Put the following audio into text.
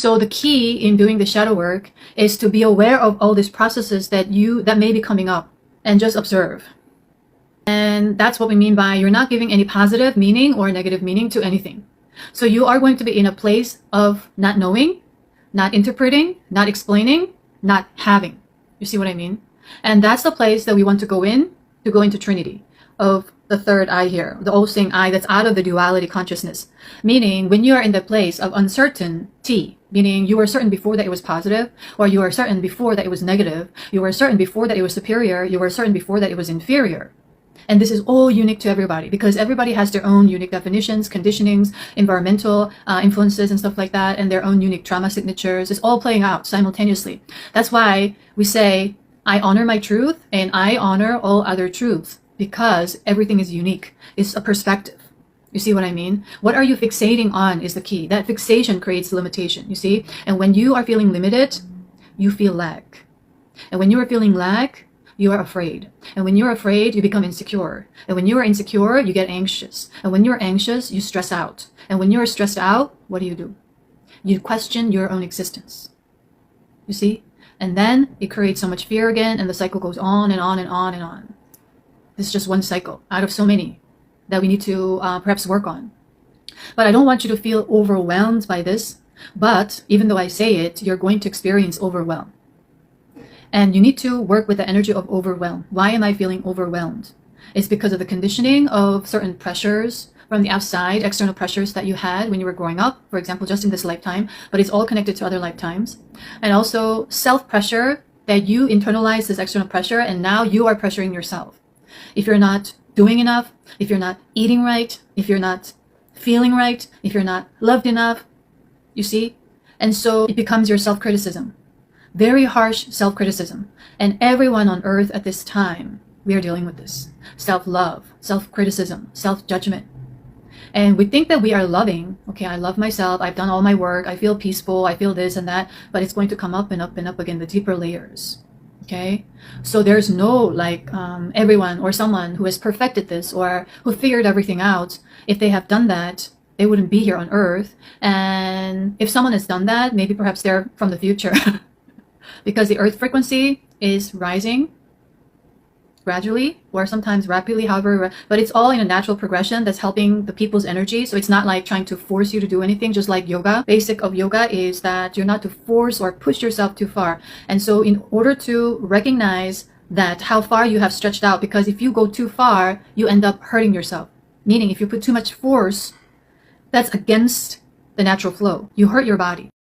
So the key in doing the shadow work is to be aware of all these processes that may be coming up and just observe. And that's what we mean by you're not giving any positive meaning or negative meaning to anything. So you are going to be in a place of not knowing, not interpreting, not explaining, not having. You see what I mean? And that's the place that we want to go into Trinity of the third eye here, the all-seeing eye that's out of the duality consciousness. Meaning when you are in the place of uncertainty, meaning you were certain before that it was positive, or you were certain before that it was negative, you were certain before that it was superior, you were certain before that it was inferior. And this is all unique to everybody because everybody has their own unique definitions, conditionings, environmental influences and stuff like that, and their own unique trauma signatures. It's all playing out simultaneously. That's why we say, I honor my truth and I honor all other truths because everything is unique. It's a perspective. You see what I mean? What are you fixating on is the key. That fixation creates limitation, you see? And when you are feeling limited, you feel lack. And when you are feeling lack, you are afraid. And when you're afraid, you become insecure. And when you are insecure, you get anxious. And when you're anxious, you stress out. And when you're stressed out, what do? You question your own existence. You see? And then it creates so much fear again, and the cycle goes on and on and on and on. This is just one cycle out of so many that we need to perhaps work on. But I don't want you to feel overwhelmed by this. But even though I say it, you're going to experience overwhelm. And you need to work with the energy of overwhelm. Why am I feeling overwhelmed? It's because of the conditioning of certain pressures from the outside, external pressures that you had when you were growing up, for example, just in this lifetime, but it's all connected to other lifetimes. And also self-pressure, that you internalize this external pressure and now you are pressuring yourself. If you're not doing enough, if you're not eating right, if you're not feeling right, if you're not loved enough, you see? And so it becomes your self-criticism. Very harsh self-criticism. And everyone on earth at this time, we are dealing with this. Self-love, self-criticism, self-judgment. And we think that we are loving. Okay, I love myself. I've done all my work. I feel peaceful. I feel this and that. But it's going to come up and up and up again, the deeper layers. Okay? So there's no like everyone or someone who has perfected this or who figured everything out. If they have done that, they wouldn't be here on earth. And if someone has done that, maybe perhaps they're from the future. Because the earth frequency is rising gradually or sometimes rapidly, however, but it's all in a natural progression that's helping the people's energy. So it's not like trying to force you to do anything, just like yoga. Basic of yoga is that you're not to force or push yourself too far. And so in order to recognize that how far you have stretched out, because if you go too far, you end up hurting yourself. Meaning if you put too much force, that's against the natural flow. You hurt your body.